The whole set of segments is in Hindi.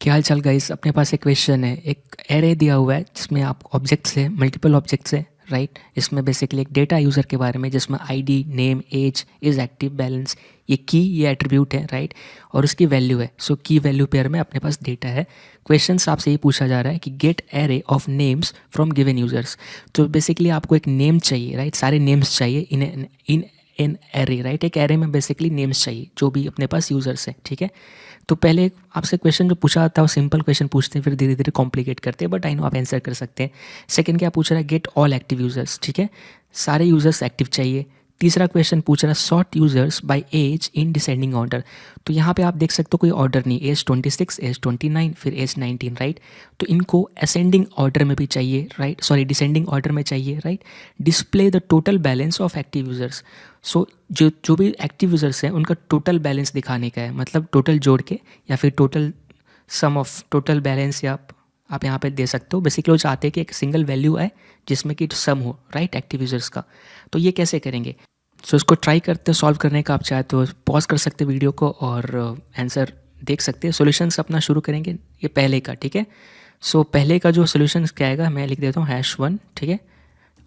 क्या हाल चाल गाइस। अपने पास एक क्वेश्चन है, एक एरे दिया हुआ है जिसमें आप ऑब्जेक्ट्स है, मल्टीपल ऑब्जेक्ट्स है, राइट। इसमें बेसिकली एक डेटा यूज़र के बारे में जिसमें ID, name, age, is active, balance, ये की, ये एट्रीब्यूट है, राइट। और उसकी वैल्यू है। सो की वैल्यू पेयर में अपने पास डेटा है। क्वेश्चन आपसे ये पूछा जा रहा है कि get array of names from given users. तो बेसिकली आपको एक नेम चाहिए, राइट। सारे नेम्स चाहिए इन इन एरे, राइट। एक एरे में बेसिकली नेम्स चाहिए जो भी अपने पास यूजर्स है, ठीक है। तो पहले आपसे क्वेश्चन जो पूछा था वो सिंपल क्वेश्चन पूछते हैं, फिर धीरे धीरे कॉम्प्लिकेट करते हैं, बट आई नो आप आंसर कर सकते हैं। सेकंड क्या पूछ रहा है, गेट ऑल एक्टिव यूजर्स, ठीक है। सारे यूजर्स एक्टिव चाहिए। तीसरा क्वेश्चन पूछ रहा है sort users by age in descending order. तो यहाँ पे आप देख सकते हो कोई ऑर्डर नहीं, एज 26, एज 29, फिर एज 19, राइट। तो इनको असेंडिंग ऑर्डर में भी चाहिए, राइट, सॉरी डिसेंडिंग ऑर्डर में चाहिए, right. Display the total balance of active users. So जो जो भी एक्टिव यूजर्स हैं उनका टोटल बैलेंस दिखाने का है, मतलब टोटल जोड़ के, या फिर total sum of total balance, या आप यहाँ पे दे सकते हो। बेसिकली वो चाहते हैं कि एक सिंगल वैल्यू आए जिसमें कि सम हो, राइट, एक्टिव यूजर्स का। तो ये कैसे करेंगे, सो इसको ट्राई करते हैं सॉल्व करने का। आप चाहे तो पॉज कर सकते हैं वीडियो को और आंसर देख सकते हैं। सॉल्यूशंस अपना शुरू करेंगे ये पहले का, ठीक है। सो पहले का जो सॉल्यूशंस क्या आएगा मैं लिख देता हूँ #1, ठीक है।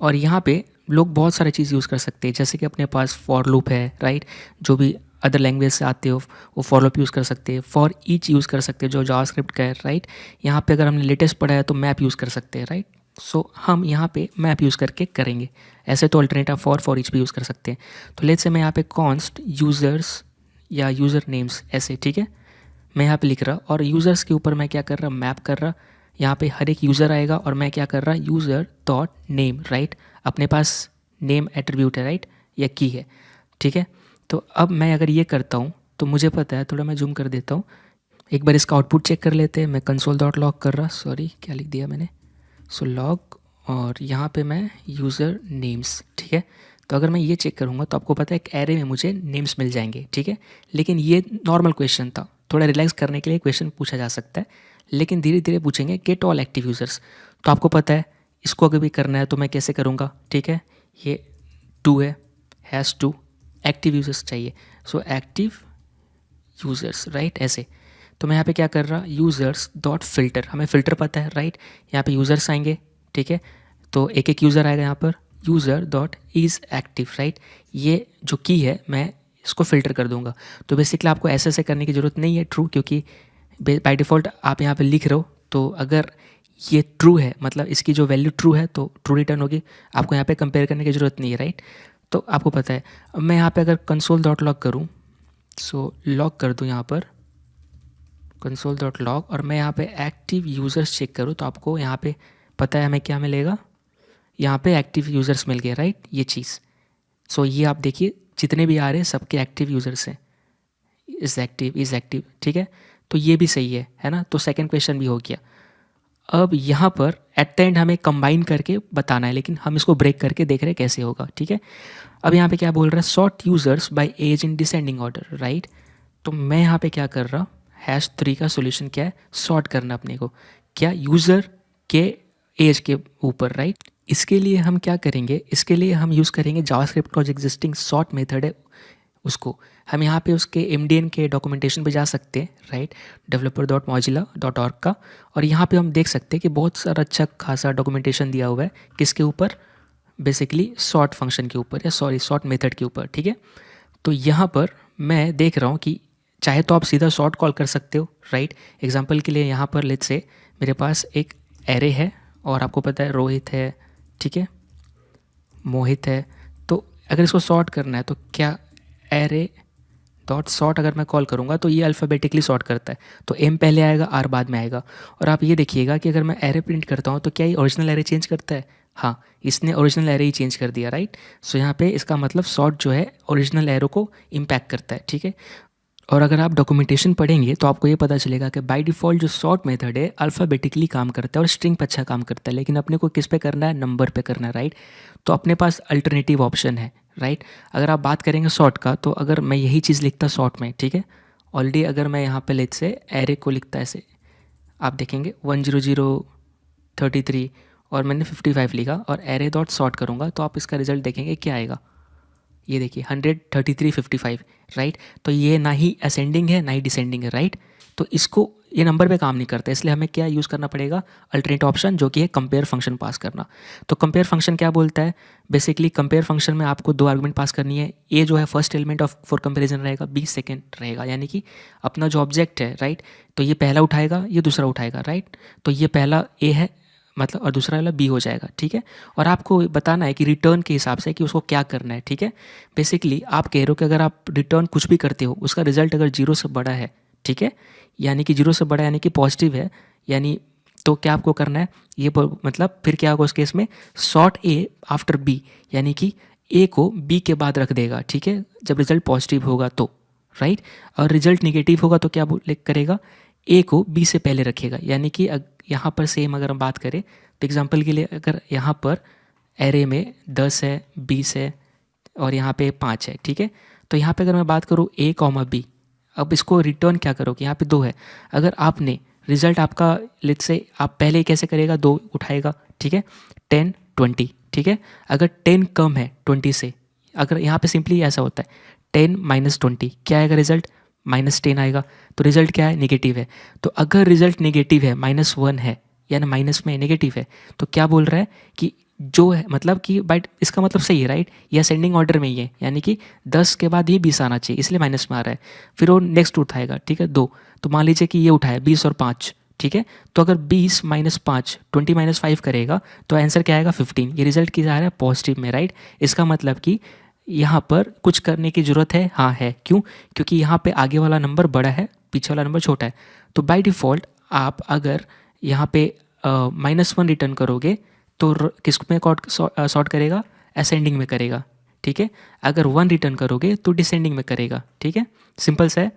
और यहाँ पे लोग बहुत सारे चीज़ यूज़ कर सकते हैं, जैसे कि अपने पास फॉर लूप है, राइट। जो भी अदर लैंग्वेज से आते हो वो फॉर लूप यूज़ कर सकते हैं। फॉर ईच यूज़ कर सकते हैं जो जावास्क्रिप्ट का है, राइट। यहाँ पे अगर हमने लेटेस्ट पढ़ा है तो मैप यूज़ कर सकते हैं, राइट। सो हम यहाँ पे मैप यूज़ करके करेंगे। ऐसे तो अल्टरनेटिव फॉर ईच भी यूज़ कर सकते हैं। तो लेट्स से मैं यहाँ पे कॉन्स्ट यूज़र्स या यूज़र नेम्स ऐसे, ठीक है, मैं यहाँ पे लिख रहा। और यूज़र्स के ऊपर मैं क्या कर रहा, मैप कर रहा। यहाँ पे हर एक यूज़र आएगा और मैं क्या कर रहा, यूज़र डॉट नेम, राइट। अपने पास नेम एट्रीब्यूट है, राइट, या की है, ठीक है। तो अब मैं अगर ये करता हूँ तो मुझे पता है, थोड़ा मैं जूम कर देता हूँ, एक बार इसका आउटपुट चेक कर लेते हैं। मैं कंसोल डॉट लॉग कर रहा, सॉरी क्या लिख दिया मैंने, सो लॉग, और यहाँ पे मैं यूज़र नेम्स, ठीक है। तो अगर मैं ये चेक करूँगा तो आपको पता है एक एरे में मुझे नेम्स मिल जाएंगे, ठीक है। लेकिन ये नॉर्मल क्वेश्चन था, थोड़ा रिलैक्स करने के लिए क्वेश्चन पूछा जा सकता है, लेकिन धीरे धीरे पूछेंगे गेट ऑल एक्टिव यूज़र्स। तो आपको पता है इसको अगर भी करना है तो मैं कैसे करूँगा, ठीक है। ये 2 है, #2 एक्टिव यूज़र्स चाहिए। सो एक्टिव यूज़र्स, राइट, ऐसे। तो मैं यहाँ पे क्या कर रहा, यूज़र्स डॉट फिल्टर, हमें फ़िल्टर पता है, राइट। यहाँ पे यूज़र्स आएंगे, ठीक है। तो एक एक यूज़र आएगा यहाँ पर, user dot is active, right. ये जो की है मैं इसको फ़िल्टर कर दूंगा। तो बेसिकली आपको ऐसे ऐसे करने की ज़रूरत नहीं है, ट्रू, क्योंकि बाय डिफ़ॉल्ट आप यहाँ पे लिख रहे हो। तो अगर ये ट्रू है मतलब इसकी जो वैल्यू ट्रू है तो ट्रू रिटर्न होगी, आपको यहाँ पे कंपेयर करने की ज़रूरत नहीं है, राइट। तो आपको पता है। अब मैं यहाँ पे अगर कंसोल डॉट लॉग करूँ, सो लॉग कर दूँ यहाँ पर कंसोल डॉट लॉग, और मैं यहाँ पे एक्टिव यूज़र्स चेक करूँ तो आपको यहाँ पे पता है हमें क्या मिलेगा, यहाँ पे एक्टिव यूज़र्स मिल गए, राइट, ये चीज़। सो ये आप देखिए जितने भी आ रहे हैं सबके एक्टिव यूज़र्स हैं, इज़ एक्टिव, ठीक है। तो ये भी सही है ना। तो सेकंड क्वेश्चन भी हो गया। अब यहाँ पर एट द एंड हमें कंबाइन करके बताना है, लेकिन हम इसको ब्रेक करके देख रहे हैं कैसे होगा, ठीक है। अब यहाँ पे क्या बोल रहा है, sort users by age in descending order, right. तो मैं यहाँ पे क्या कर रहा, #3 का सोल्यूशन क्या है, सॉर्ट करना अपने को, क्या, यूज़र के एज के ऊपर, राइट। इसके लिए हम क्या करेंगे, इसके लिए हम यूज़ करेंगे जावास्क्रिप्ट का जो एग्जिस्टिंग सॉर्ट मेथड है उसको। हम यहाँ पे उसके MDN के डॉक्यूमेंटेशन पे जा सकते हैं, राइट, developer.mozilla.org का। और यहाँ पे हम देख सकते हैं कि बहुत सारा अच्छा खासा डॉक्यूमेंटेशन दिया हुआ है किसके ऊपर, बेसिकली सॉर्ट फंक्शन के ऊपर, या सॉरी सॉर्ट मेथड के ऊपर, ठीक है। तो यहाँ पर मैं देख रहा हूँ कि चाहे तो आप सीधा सॉर्ट कॉल कर सकते हो, राइट। एग्जाम्पल के लिए यहाँ पर लेट्स से मेरे पास एक एरे है और आपको पता है रोहित है, ठीक है, मोहित है। तो अगर इसको सॉर्ट करना है तो क्या, एरे डॉट सॉर्ट अगर मैं कॉल करूँगा तो ये अल्फ़ाबेटिकली सॉर्ट करता है। तो M पहले आएगा, R बाद में आएगा। और आप ये देखिएगा कि अगर मैं एरे प्रिंट करता हूँ तो क्या ये ओरिजिनल एरे चेंज करता है, हाँ, इसने ओरिजिनल एरे ही चेंज कर दिया, राइट। सो यहाँ पे इसका मतलब सॉर्ट जो है ओरिजिनल एरो को इम्पैक्ट करता है, ठीक है। और अगर आप डॉक्यूमेंटेशन पढ़ेंगे तो आपको ये पता चलेगा कि बाय डिफ़ॉल्ट जो सॉर्ट मेथड है अल्फ़ाबेटिकली काम करता है और स्ट्रिंग पे अच्छा काम करता है, लेकिन अपने को किस पे करना है, नंबर पे करना है, राइट। तो अपने पास अल्टरनेटिव ऑप्शन है, राइट। अगर आप बात करेंगे सॉर्ट का तो अगर मैं यही चीज़ लिखता सॉर्ट में, ठीक है, ऑलरेडी अगर मैं यहाँ पे लेट्स से एरे को लिखता ऐसे, आप देखेंगे 10033 और मैंने 55 लिखा और एरे डॉट सॉर्ट करूँगा तो आप इसका रिजल्ट देखेंगे क्या आएगा, ये देखिए 133 55, राइट। तो ये ना ही असेंडिंग है ना ही डिसेंडिंग है, राइट। तो इसको ये नंबर पे काम नहीं करता, इसलिए हमें क्या यूज़ करना पड़ेगा, अल्टरनेट ऑप्शन, जो कि है कंपेयर फंक्शन पास करना। तो कंपेयर फंक्शन क्या बोलता है, बेसिकली कंपेयर फंक्शन में आपको दो आर्गुमेंट पास करनी है। ए जो है first element of for comparison रहेगा, बी सेकेंड रहेगा, यानी कि अपना जो ऑब्जेक्ट है, राइट, तो ये पहला उठाएगा, ये दूसरा उठाएगा, राइट। तो ये पहला ए है मतलब, और दूसरा वाला बी हो जाएगा, ठीक है। और आपको बताना है कि रिटर्न के हिसाब से कि उसको क्या करना है, ठीक है। बेसिकली आप कह रहे हो कि अगर आप रिटर्न कुछ भी करते हो, उसका रिजल्ट अगर 0 से बड़ा है, ठीक है, यानी कि 0 से बड़ा यानी कि पॉजिटिव है, यानी तो क्या आपको करना है, ये मतलब फिर क्या होगा उस केस में, सॉर्ट ए आफ्टर बी, यानी कि ए को बी के बाद रख देगा, ठीक है, जब रिजल्ट पॉजिटिव होगा तो, राइट। और रिजल्ट निगेटिव होगा तो क्या करेगा, ए को बी से पहले रखेगा, यानी कि यहाँ पर सेम अगर हम बात करें तो एग्जांपल के लिए अगर यहाँ पर एरे में 10 है, 20 है और यहाँ पे 5 है, ठीक है। तो यहाँ पे अगर मैं बात करूँ ए कॉमा बी, अब इसको रिटर्न क्या करोगे, यहाँ पे 2 है, अगर आपने रिजल्ट आपका लेट्स से आप पहले कैसे करेगा, 2 उठाएगा, ठीक है, 10 20, ठीक है। अगर 10 कम है 20 से, अगर यहाँ पे सिंपली ऐसा होता है 10 माइनस 20 क्या आएगा रिजल्ट, -10 आएगा, तो रिजल्ट क्या है, नेगेटिव है। तो अगर रिजल्ट नेगेटिव है, -1 है, यानी माइनस में नेगेटिव है, तो क्या बोल रहा है कि जो है मतलब कि बट इसका मतलब सही है, राइट, या सेंडिंग ऑर्डर में ही है, यानी कि 10 के बाद ही 20 आना चाहिए, इसलिए माइनस में आ रहा है। फिर वो नेक्स्ट उठाएगा, ठीक है, 2, तो मान लीजिए कि ये उठाया 20 और 5, ठीक है। तो अगर 20 माइनस 5 20 माइनस 5 करेगा तो आंसर क्या आएगा, 15। ये रिजल्ट किस आ रहा है, पॉजिटिव में, राइट। इसका मतलब कि यहाँ पर कुछ करने की ज़रूरत है, हाँ है, क्यों, क्योंकि यहाँ पे आगे वाला नंबर बड़ा है, पीछे वाला नंबर छोटा है। तो बाय डिफ़ॉल्ट आप अगर यहाँ पे -1 रिटर्न करोगे तो किस में सॉर्ट करेगा, असेंडिंग में करेगा, ठीक है। अगर 1 रिटर्न करोगे तो डिसेंडिंग में करेगा, ठीक है, सिंपल सा है।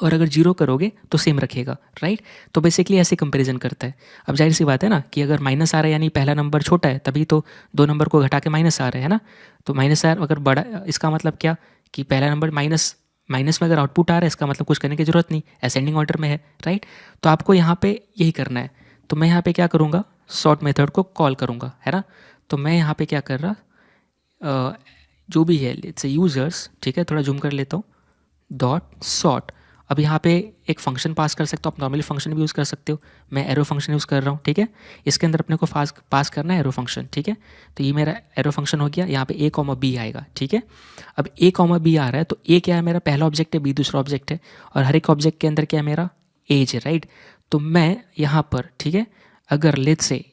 और अगर 0 करोगे तो सेम रखेगा, राइट। तो बेसिकली ऐसे कंपैरिजन करता है। अब जाहिर सी बात है ना कि अगर माइनस आ रहा है यानी पहला नंबर छोटा है, तभी तो 2 नंबर को घटा के माइनस आ रहा है ना। तो माइनस आ अगर बड़ा, इसका मतलब क्या कि पहला नंबर माइनस माइनस में अगर आउटपुट आ रहा है, इसका मतलब कुछ करने की ज़रूरत नहीं, असेंडिंग ऑर्डर में है, राइट। तो आपको यहाँ पे यही करना है। तो मैं यहाँ पे क्या करूँगा, सॉर्ट मेथड को कॉल करूँगा, है ना। तो मैं यहाँ पे क्या कर रहा, जो भी है लेट्स से यूज़र्स, ठीक है, थोड़ा जूम कर लेता हूँ, डॉट सॉर्ट। अब यहाँ पे एक फंक्शन पास कर सकते हो, आप नॉर्मली फंक्शन भी यूज़ कर सकते हो, मैं एरो फंक्शन यूज़ कर रहा हूँ, ठीक है। इसके अंदर अपने को पास करना है एरो फंक्शन, ठीक है। तो ये मेरा एरो फंक्शन हो गया, यहाँ पे ए कॉमा बी आएगा, ठीक है। अब ए कॉमा बी आ रहा है, तो ए क्या है, मेरा पहला ऑब्जेक्ट है, बी दूसरा ऑब्जेक्ट है, और हर एक ऑब्जेक्ट के अंदर क्या है, मेरा एज है, राइट। तो मैं यहाँ पर, ठीक है, अगर लेट्स से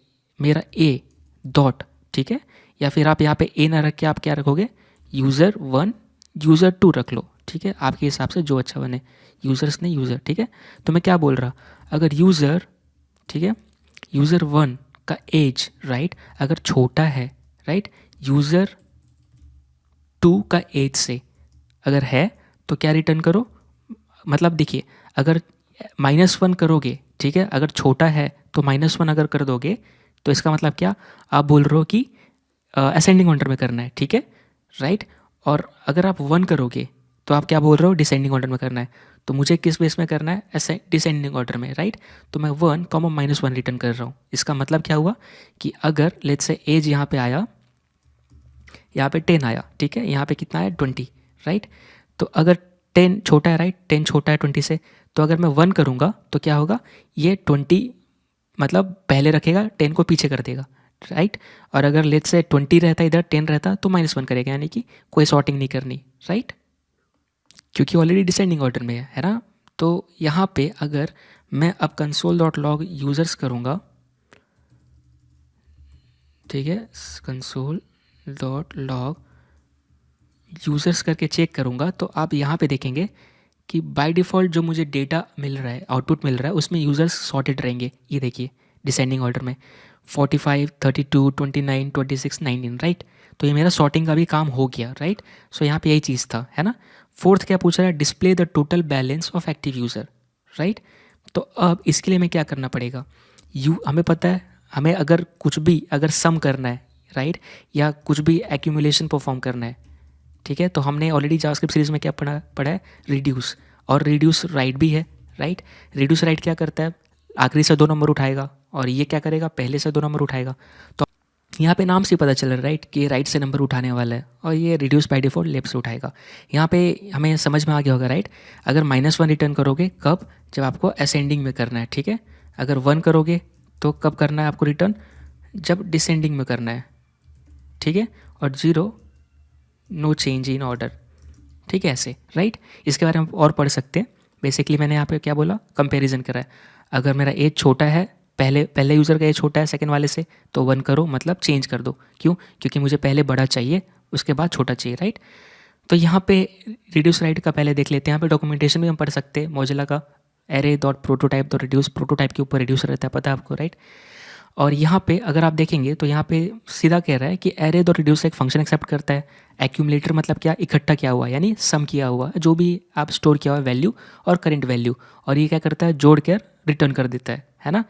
मेरा ए डॉट, ठीक है, या फिर आप यहाँ पे ए ना रख के आप क्या रखोगे, यूज़र 1 यूज़र 2 रख लो, ठीक है, आपके हिसाब से जो अच्छा बने, यूज़र्स नहीं यूज़र, ठीक है। तो मैं क्या बोल रहा, अगर यूज़र, ठीक है, यूज़र 1 का एज, राइट, अगर छोटा है, राइट, यूज़र 2 का एज से अगर है, तो क्या रिटर्न करो, मतलब देखिए अगर -1 करोगे, ठीक है, अगर छोटा है तो -1 अगर कर दोगे तो इसका मतलब क्या, आप बोल रहे हो कि असेंडिंग ऑर्डर में करना है, ठीक है, राइट। और अगर आप 1 करोगे तो आप क्या बोल रहे हो, डिसेंडिंग ऑर्डर में करना है। तो मुझे किस बेस में करना है, ऐसे डिसेंडिंग ऑर्डर में, राइट। तो मैं 1 -1 रिटर्न कर रहा हूँ। इसका मतलब क्या हुआ कि अगर लेट्स से एज यहाँ पे आया, यहाँ पे 10 आया, ठीक है, यहाँ पे कितना है 20, राइट। तो अगर 10 छोटा है, राइट, 10 छोटा है 20 से, तो अगर मैं 1 करूँगा तो क्या होगा, ये 20 मतलब पहले रखेगा, 10 को पीछे कर देगा, राइट। और अगर लेट्स से 20 रहता इधर 10 रहता तो -1 करेगा, यानी कि कोई सॉर्टिंग नहीं करनी, राइट, क्योंकि ऑलरेडी डिसेंडिंग ऑर्डर में है ना। तो यहाँ पे अगर मैं अब console.log यूज़र्स करूँगा, ठीक है, console.log यूज़र्स करके चेक करूँगा, तो आप यहाँ पे देखेंगे कि बाय डिफ़ॉल्ट जो मुझे डेटा मिल रहा है, आउटपुट मिल रहा है, उसमें यूज़र्स सॉर्टेड रहेंगे। ये देखिए डिसेंडिंग ऑर्डर में 45 32 29 26 19, राइट। तो ये मेरा सॉर्टिंग का भी काम हो गया, राइट। सो यहाँ पे यही चीज़ था, है ना। फोर्थ क्या पूछ रहा है, display the total balance of active user, right. तो अब इसके लिए हमें क्या करना पड़ेगा, हमें पता है, हमें अगर कुछ भी अगर सम करना है, राइट, या कुछ भी एक्यूमुलेशन परफॉर्म करना है, ठीक है, तो हमने ऑलरेडी जावास्क्रिप्ट सीरीज में क्या पढ़ा है, रिड्यूस, और रिड्यूस राइट भी है, राइट। रिड्यूस राइट क्या करता है, आखिरी से 2 नंबर उठाएगा, और ये क्या करेगा, पहले से 2 नंबर उठाएगा। तो यहाँ पे नाम से पता चल रहा है राइट कि राइट से नंबर उठाने वाला है और ये रिड्यूस बाय डिफ़ॉल्ट लेफ्ट से उठाएगा। यहाँ पे हमें समझ में आ गया होगा राइट। अगर -1 रिटर्न करोगे कब, जब आपको असेंडिंग में करना है, ठीक है। अगर 1 करोगे तो कब करना है आपको रिटर्न, जब डिसेंडिंग में करना है, ठीक है। और 0 नो चेंज इन ऑर्डर, ठीक है, ऐसे राइट। इसके बारे में और पढ़ सकते हैं। बेसिकली मैंने यहाँ पे क्या बोला, कंपैरिजन करा है। अगर मेरा एज छोटा है, पहले यूज़र का एज छोटा है सेकंड वाले से, तो 1 करो, मतलब चेंज कर दो। क्यों? क्योंकि मुझे पहले बड़ा चाहिए, उसके बाद छोटा चाहिए, राइट। तो यहाँ पे रिड्यूस राइट का पहले देख लेते हैं। यहाँ पे डॉक्यूमेंटेशन भी हम पढ़ सकते हैं मोजिला का, array.prototype.reduce, प्रोटोटाइप के ऊपर रिड्यूस रहता है, पता है आपको, राइट। और यहाँ पे अगर आप देखेंगे तो यहाँ पे सीधा कह रहा है कि एरे डॉट रिड्यूस एक फंक्शन एक्सेप्ट करता है। एक्यूमुलेटर मतलब क्या, इकट्ठा किया हुआ, यानी सम किया हुआ जो भी आप स्टोर किया हुआ वैल्यू और करंट वैल्यू, और ये क्या करता है, जोड़ कर रिटर्न कर देता है ना।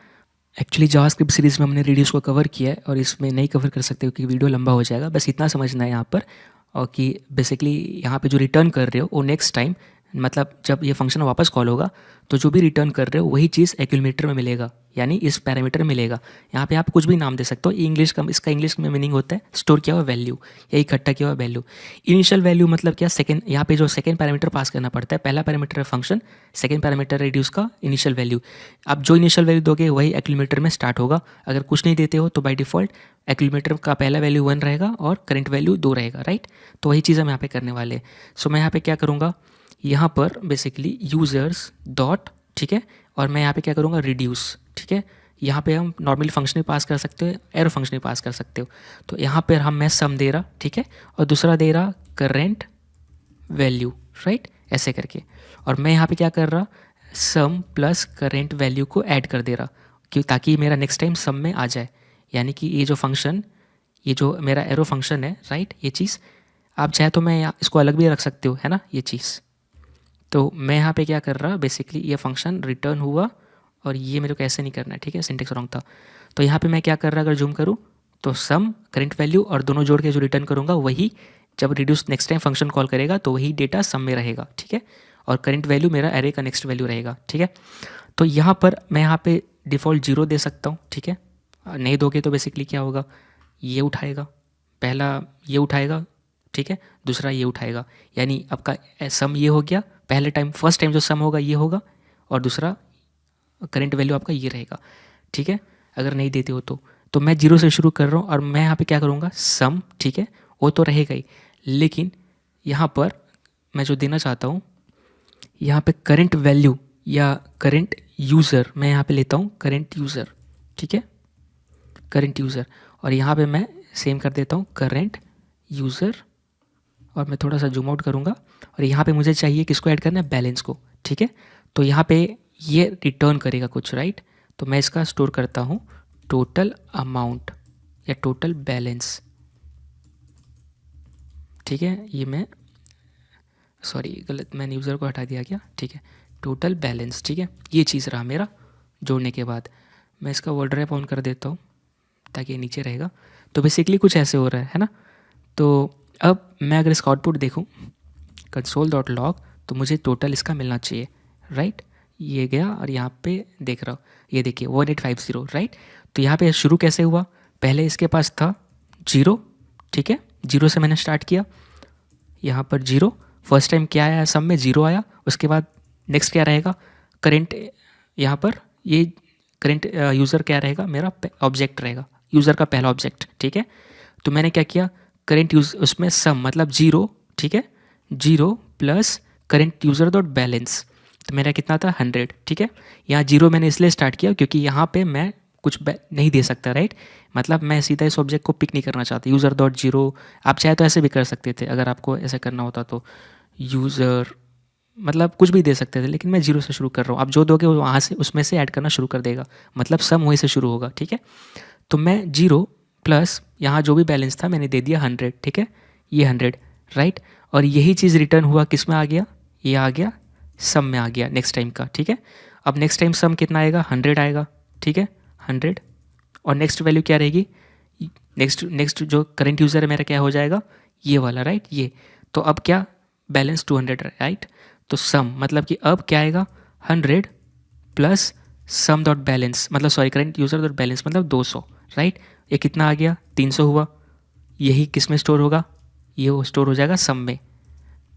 एक्चुअली जावास्क्रिप्ट सीरीज़ में हमने रिड्यूस को कवर किया है और इसमें नहीं कवर कर सकते क्योंकि वीडियो लंबा हो जाएगा। बस इतना समझना है यहाँ पर, और कि बेसिकली यहाँ पे जो रिटर्न कर रहे हो वो नेक्स्ट टाइम, मतलब जब ये फंक्शन वापस कॉल होगा तो जो भी रिटर्न कर रहे हो वही चीज़ एक्यूमुलेटर में मिलेगा, यानी इस पैरामीटर में मिलेगा। यहाँ पे आप कुछ भी नाम दे सकते हो। इंग्लिश का, इसका इंग्लिश में मीनिंग होता है स्टोर किया हुआ वैल्यू या इकट्ठा किया हुआ वैल्यू। इनिशियल वैल्यू मतलब क्या, सेकंड, यहाँ पे जो सेकंड पैरामीटर पास करना पड़ता है। पहला पैरामीटर है फंक्शन, सेकंड पैरामीटर रिड्यूस का इनिशियल वैल्यू। आप जो इनिशियल वैल्यू दोगे वही एक्यूमुलेटर में स्टार्ट होगा। अगर कुछ नहीं देते हो तो बाय डिफ़ॉल्ट एक्यूमुलेटर का पहला वैल्यू 1 रहेगा और करंट वैल्यू 2 रहेगा, राइट। तो वही चीज़ हम यहाँ पे करने वाले हैं। सो मैं यहाँ पे क्या करूँगा, यहाँ पर बेसिकली यूज़र्स डॉट, ठीक है, और मैं यहाँ पे क्या करूँगा, रिड्यूस, ठीक है। यहाँ पे हम नॉर्मल फंक्शन भी पास कर सकते हो, एरो फंक्शन भी पास कर सकते हो। तो यहाँ पर हम मैं सम दे रहा, ठीक है, और दूसरा दे रहा करेंट वैल्यू, राइट, ऐसे करके। और मैं यहाँ पे क्या कर रहा, सम प्लस करेंट वैल्यू को ऐड कर दे रहा, क्यों, ताकि मेरा नेक्स्ट टाइम सम में आ जाए। यानी कि ये जो फंक्शन, ये जो मेरा एरो फंक्शन है, राइट, ये चीज़ आप चाहे तो मैं इसको अलग भी रख सकते हो, है ना, ये चीज़। तो मैं यहाँ पे क्या कर रहा, बेसिकली ये फंक्शन रिटर्न हुआ और ये मेरे को ऐसे नहीं करना है, ठीक है, सिंटेक्स रॉन्ग था। तो यहाँ पे मैं क्या कर रहा, अगर जूम करूँ तो सम करंट वैल्यू और दोनों जोड़ के जो रिटर्न करूँगा वही, जब reduce next time function call करेगा तो वही डेटा सम में रहेगा, ठीक है। और करंट वैल्यू मेरा एरे का नेक्स्ट वैल्यू रहेगा, ठीक है। तो यहाँ पर मैं यहाँ पे डिफ़ॉल्ट 0 दे सकता हूँ, ठीक है। नहीं दोगे तो बेसिकली क्या होगा, ये उठाएगा, पहला ये उठाएगा, ठीक है, दूसरा ये उठाएगा, यानी आपका सम ये हो गया। पहले टाइम, फर्स्ट टाइम जो सम होगा ये होगा, और दूसरा करंट वैल्यू आपका ये रहेगा, ठीक है। अगर नहीं देते हो तो मैं 0 से शुरू कर रहा हूँ और मैं यहाँ पे क्या करूँगा, सम, ठीक है, वो तो रहेगा ही, लेकिन यहाँ पर मैं जो देना चाहता हूँ, यहाँ पे करंट वैल्यू या करंट यूज़र, मैं यहाँ पे लेता हूँ करंट यूज़र, ठीक है, करंट यूज़र। और यहाँ पे मैं सेम कर देता हूँ करंट यूज़र, और मैं थोड़ा सा जूम आउट करूँगा। और यहाँ पे मुझे चाहिए किसको ऐड करना है, बैलेंस को, ठीक है। तो यहाँ पे ये रिटर्न करेगा कुछ, राइट। तो मैं इसका स्टोर करता हूँ टोटल अमाउंट या टोटल बैलेंस, ठीक है। ये मैं, सॉरी गलत, मैंने यूज़र को हटा दिया क्या, ठीक है, टोटल बैलेंस, ठीक है। ये चीज़ रहा मेरा जोड़ने के बाद। मैं इसका वर्ड रैप ऑन कर देता हूँ ताकि ये नीचे रहेगा। तो बेसिकली कुछ ऐसे हो रहा है ना। तो अब मैं अगर इसका आउटपुट देखूँ console.log, तो मुझे टोटल इसका मिलना चाहिए, राइट। ये गया और यहाँ पे देख रहा हूँ, ये देखिए 1850, राइट। तो यहाँ पे शुरू कैसे हुआ, पहले इसके पास था 0, ठीक है, 0 से मैंने स्टार्ट किया। यहाँ पर 0, फर्स्ट टाइम क्या आया, सम में 0 आया। उसके बाद नेक्स्ट क्या रहेगा, करेंट, यहाँ पर ये करेंट यूज़र क्या रहेगा, मेरा ऑब्जेक्ट रहेगा, यूज़र का पहला ऑब्जेक्ट, ठीक है। तो मैंने क्या किया, करेंट यूज़, उसमें सम मतलब 0, ठीक है, 0 plus current user dot balance, तो मेरा कितना था 100, ठीक है। यहाँ 0 मैंने इसलिए स्टार्ट किया क्योंकि यहाँ पे मैं कुछ नहीं दे सकता, राइट। मतलब मैं सीधा इस ऑब्जेक्ट को पिक नहीं करना चाहता, यूज़र डॉट 0। आप चाहे तो ऐसे भी कर सकते थे, अगर आपको ऐसा करना होता तो यूज़र, मतलब कुछ भी दे सकते थे, लेकिन मैं 0 से शुरू कर रहा हूँ। आप जो दोगे वहाँ से, उसमें से ऐड करना शुरू कर देगा, मतलब सम वहीं से शुरू होगा, ठीक है। तो मैं 0 प्लस यहाँ जो भी बैलेंस था मैंने दे दिया 100, ठीक है, ये 100, राइट। और यही चीज़ रिटर्न हुआ, किस में आ गया, ये आ गया सम में आ गया नेक्स्ट टाइम का, ठीक है। अब नेक्स्ट टाइम सम कितना आएगा, 100 आएगा, ठीक है, 100। और नेक्स्ट वैल्यू क्या रहेगी, नेक्स्ट जो करंट यूज़र है मेरा क्या हो जाएगा, ये वाला, राइट, ये। तो अब क्या, बैलेंस 200, राइट। तो सम मतलब कि अब क्या आएगा, 100 प्लस सम डॉट बैलेंस, मतलब sorry current user dot balance मतलब 200, राइट। ये कितना आ गया 300 हुआ, यही किस में स्टोर होगा, ये वो स्टोर हो जाएगा सम में।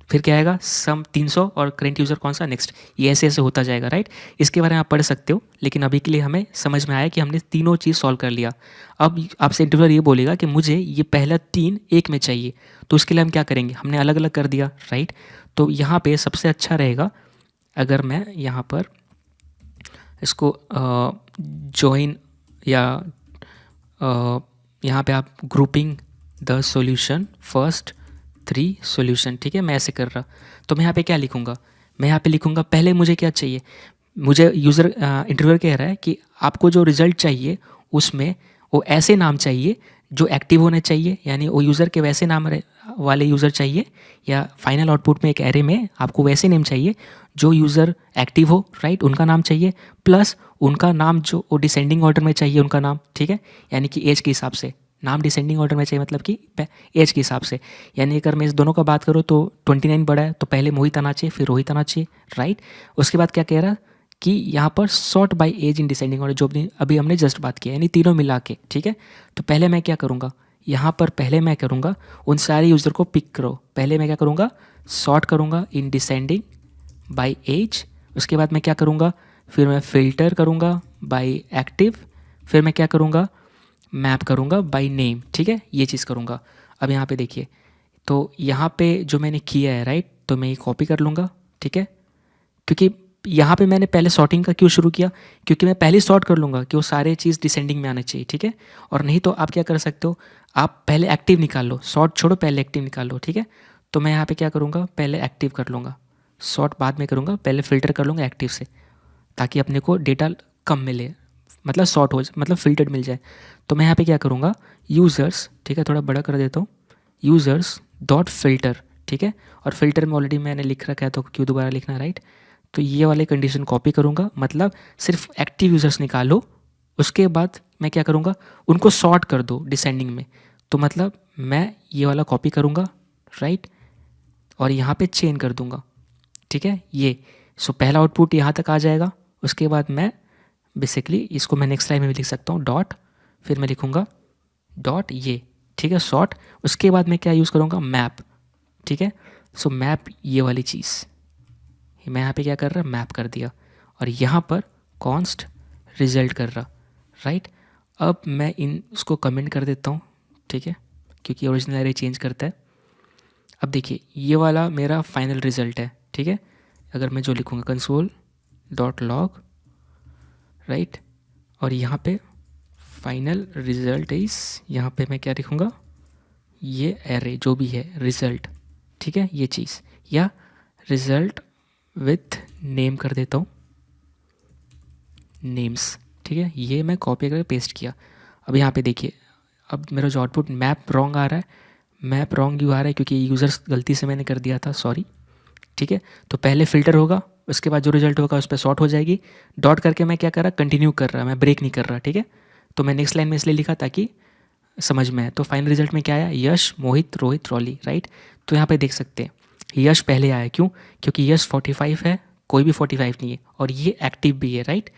फिर क्या आएगा सम 300 और करेंट यूज़र कौन सा नेक्स्ट, ये ऐसे ऐसे होता जाएगा राइट। इसके बारे में आप पढ़ सकते हो, लेकिन अभी के लिए हमें समझ में आया कि हमने तीनों चीज़ सॉल्व कर लिया। अब आपसे इंटरव्यूअर ये बोलेगा कि मुझे ये पहला 3 एक में चाहिए, तो उसके लिए हम क्या करेंगे, हमने अलग अलग कर दिया राइट। तो यहाँ पे सबसे अच्छा रहेगा अगर मैं यहाँ पर इसको जॉइन या यहाँ पे आप grouping the solution first 3 solution, ठीक है, मैं ऐसे कर रहा। तो मैं यहाँ पे क्या लिखूँगा, मैं यहाँ पे लिखूँगा पहले मुझे क्या चाहिए, मुझे यूज़र इंटरव्यूअर कह रहा है कि आपको जो रिज़ल्ट चाहिए उसमें वो ऐसे नाम चाहिए जो एक्टिव होने चाहिए, यानी वो यूज़र के वैसे नाम वाले यूज़र चाहिए, या फाइनल आउटपुट में एक एरे में आपको वैसे नेम चाहिए जो यूज़र एक्टिव हो राइट, उनका नाम चाहिए, प्लस उनका नाम जो वो डिसेंडिंग ऑर्डर में चाहिए उनका नाम, ठीक है, यानी कि एज के हिसाब से नाम डिसेंडिंग ऑर्डर में चाहिए, मतलब कि एज के हिसाब से। यानी अगर मैं इस दोनों का बात करूँ तो 29 बड़ा है तो पहले मोहित आना चाहिए फिर रोहित आना चाहिए राइट। उसके बाद क्या कह रहा कि यहाँ पर sort by age in descending order, जो अभी हमने जस्ट बात की, यानी तीनों मिला के, ठीक है। तो पहले मैं क्या करूँगा, यहाँ पर पहले मैं करूँगा उन सारे यूज़र को पिक करो, पहले मैं क्या करूँगा सॉर्ट करूँगा इन डिसेंडिंग बाय एज। उसके बाद मैं क्या करूँगा, फिर मैं फ़िल्टर करूँगा बाय एक्टिव, फिर मैं क्या करूँगा मैप करूँगा बाय नेम, ठीक है, ये चीज़ करूँगा। अब यहाँ पे देखिए, तो यहाँ पे जो मैंने किया है राइट, तो मैं ये कॉपी कर लूँगा, ठीक है, क्योंकि यहाँ पे मैंने पहले सॉर्टिंग का क्यों शुरू किया, क्योंकि मैं पहले सॉर्ट कर लूँगा कि वो सारे चीज़ डिसेंडिंग में आने चाहिए, ठीक है। और नहीं तो आप क्या कर सकते हो, आप पहले एक्टिव निकाल लो, सॉर्ट छोड़ो पहले एक्टिव निकाल लो, ठीक है। तो मैं यहाँ पे क्या करूँगा, पहले एक्टिव कर लूँगा, सॉर्ट बाद में करूँगा, पहले फ़िल्टर कर लूँगा एक्टिव से, ताकि अपने को डेटा कम मिले, मतलब सॉर्ट हो मतलब फ़िल्टर्ड मिल जाए। तो मैं यहाँ पे क्या करूँगा यूज़र्स, ठीक है, थोड़ा बड़ा कर देता हूँ, यूज़र्स डॉट फिल्टर, ठीक है, और फिल्टर में ऑलरेडी मैंने लिख रखा है तो क्यों दोबारा लिखना राइट। तो ये वाले कंडीशन कॉपी करूँगा, मतलब सिर्फ एक्टिव यूज़र्स निकालो, उसके बाद मैं क्या करूँगा उनको सॉर्ट कर दो डिसेंडिंग में। तो मतलब मैं ये वाला कॉपी करूँगा राइट, और यहाँ पे चेन कर दूँगा, ठीक है ये। सो पहला आउटपुट यहाँ तक आ जाएगा। उसके बाद मैं बेसिकली इसको मैं नेक्स्ट लाइन में भी लिख सकता हूँ डॉट, फिर मैं लिखूँगा डॉट ये, ठीक है, सॉर्ट। उसके बाद मैं क्या यूज़ करूँगा मैप, ठीक है। सो मैप ये वाली चीज़ मैं यहाँ पे क्या कर रहा मैप कर दिया, और यहाँ पर कॉन्स्ट रिजल्ट कर रहा राइट। अब मैं इन उसको कमेंट कर देता हूँ, ठीक है, क्योंकि ओरिजिनल एरे चेंज करता है। अब देखिए ये वाला मेरा फाइनल रिजल्ट है, ठीक है। अगर मैं जो लिखूँगा कंसोल डॉट लॉग राइट, और यहाँ पे फाइनल रिजल्ट इस, यहाँ पे मैं क्या लिखूँगा ये एरे जो भी है रिज़ल्ट, ठीक है, ये चीज़, या रिज़ल्ट विथ नेम कर देता हूँ नेम्स, ठीक है, ये मैं कॉपी करके पेस्ट किया। अब यहाँ पे देखिए, अब मेरा जो आउटपुट मैप रॉन्ग आ रहा है, मैप रॉन्ग क्यों आ रहा है, क्योंकि यूज़र्स गलती से मैंने कर दिया था, सॉरी, ठीक है। तो पहले फ़िल्टर होगा, उसके बाद जो रिजल्ट होगा उस पर सॉर्ट हो जाएगी। डॉट करके मैं क्या कर रहा कंटिन्यू कर रहा, मैं ब्रेक नहीं कर रहा, ठीक है। तो मैं नेक्स्ट लाइन में इसलिए लिखा ताकि समझ में आए। तो फाइनल रिजल्ट में क्या आया, यश मोहित रोहित रॉली राइट। तो यहाँ पे देख सकते हैं यश पहले आया, क्यों, क्योंकि यश 45 है, कोई भी 45 नहीं है, और ये एक्टिव भी है राइट,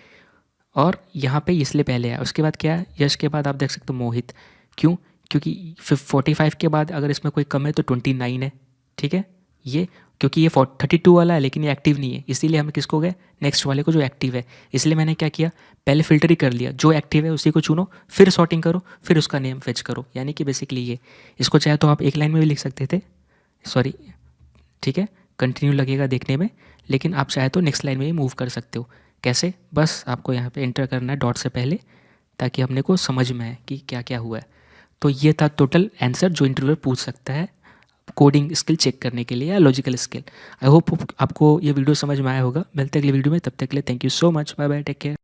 और यहाँ पे इसलिए पहले आया। उसके बाद क्या है, यश के बाद आप देख सकते हो मोहित, क्यों, क्योंकि 45 के बाद अगर इसमें कोई कम है तो 29 है, ठीक है, ये क्योंकि ये 32 वाला है लेकिन ये एक्टिव नहीं है, इसीलिए हम किसको गए नेक्स्ट वाले को जो एक्टिव है। इसलिए मैंने क्या किया, पहले फ़िल्टर ही कर लिया, जो एक्टिव है उसी को चुनो, फिर सॉर्टिंग करो, फिर उसका नेम फेच करो, यानी कि बेसिकली ये। इसको चाहे तो आप एक लाइन में भी लिख सकते थे, सॉरी, ठीक है, कंटिन्यू लगेगा देखने में, लेकिन आप चाहे तो नेक्स्ट लाइन में भी मूव कर सकते हो। कैसे, बस आपको यहाँ पे एंटर करना है डॉट से पहले, ताकि अपने को समझ में आए कि क्या क्या हुआ है। तो ये था टोटल आंसर जो इंटरव्यूअर पूछ सकता है कोडिंग स्किल चेक करने के लिए या लॉजिकल स्किल। आई होप आपको ये वीडियो समझ में आया होगा। मिलते हैं अगले वीडियो में, तब तक के लिए thank you so much, bye bye, take care.